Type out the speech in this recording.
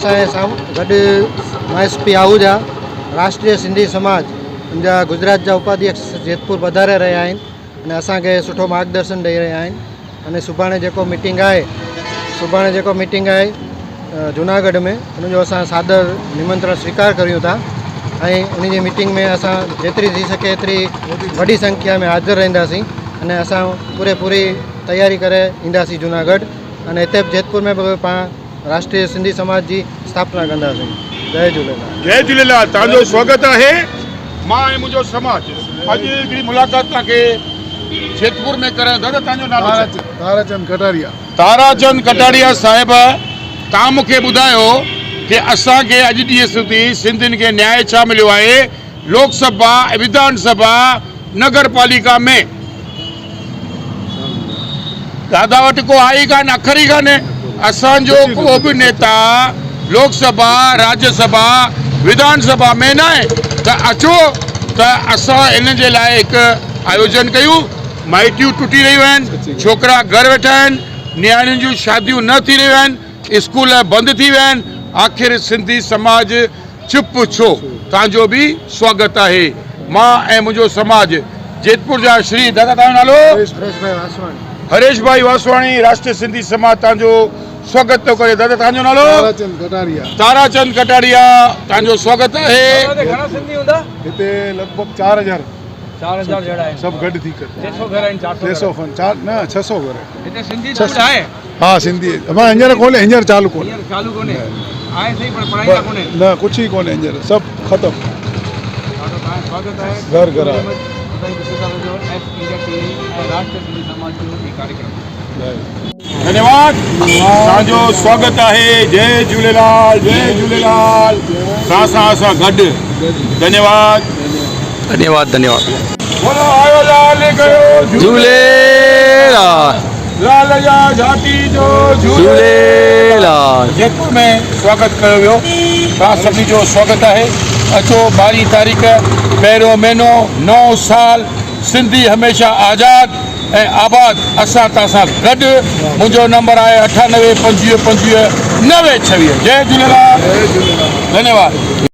गॾु SP आहूजा राष्ट्रीय सिंधी समाज जा गुजरात जा उपाध्यक्ष जेतपुर पधारे रहिया आहिनि अने असांखे सुठो मार्गदर्शन ॾेई रहिया आहिनि। अने सुभाणे जेको मीटिंग आहे जूनागढ़ में उनजो असां सादर निमंत्रण स्वीकार करियूं था ऐं उन जी मीटिंग में असां जेतिरी थी सके एतिरी वॾी संख्या में हाज़िर रहंदासीं अने असां पूरी तैयारी करे ईंदासीं जूनागढ़ अने हिते जेतपुर में बि पाण राष्ट्रीय सिंधी समाज जी स्थापना कंदासीं। जय झूलेलाल। जय झूलेलाल। तव्हांजो स्वागत आहे। मां ऐं मुंहिंजो समाज अॼु हिकिड़ी मुलाक़ात तव्हांखे जेतपुर में करण। दादा तव्हांजो नालो ताराचंद कटारिया। ताराचंद कटारिया साहिब, तव्हां मूंखे ॿुधायो कि असांखे अॼु ॾींहं સુધી सिंधियुनि खे न्याय छा मिलियो आहे लोकसभा विधानसभा नगर पालिका में। दादा वटि को आई कान, अखर ई कान्हे। असांजो को बि नेता लोकसभा राज्यसभा विधानसभा में न आहे त अचो त असां इन जे लाइ हिकु आयोजन कयूं। माइटियूं टुटी रहियूं आहिनि, छोकिरा घर वेठा आहिनि, नियाणियुनि जूं शादियूं न थी रहियूं आहिनि, स्कूल बंदि थी विया आहिनि। आख़िर सिंधी समाज चुप छो? तव्हांजो बि स्वागत आहे। मां ऐं मुंहिंजो समाज जेतपुर जा श्री दादा तव्हांजो नालो हरेश भाई वासवाणी राष्ट्रीय सिंधी समाज तव्हांजो स्वागत थो करे। दादा तव्हांजो नालो ताराचंद कटारिया तव्हांजो स्वागत आहे। घणा सिंधी हूंदा हिते? लगभग 4000 जड़ा है सब गड थी कर 600 घर आहिनि। 400 न 600 घर हिते सिंधी दौड़ आहे। हाँ सिंधी मां हींअर कोन्हे, हींअर चालू कोन्हे आहे सही पर पढ़ाई न कोन्हे न कुछ ही कोन्हे, हींअर सब खत्म। स्वागत आहे घर घर आहे। धन्यवाद। तव्हांजो स्वागत आहे। जय झूलेलाल। जय झूलेलाल। तव्हां सां असां गॾु। धन्यवाद धन्यवाद धन्यवाद। बोलो आयो लाल कयो झूलेलाल। लाल जा झाटी जो झूलेलाल। जेतपुर में स्वागत कयो वियो। तव्हां सभिनी जो स्वागत आहे। अचो 12 तारीख़ पहिरियों महीनो, 9 साल सिंधी हमेशा आज़ाद ऐं आबाद। असां तव्हां सां गॾु। मुंहिंजो नंबर आहे 98 25 25 926। जय झूलेलाल। धन्यवाद।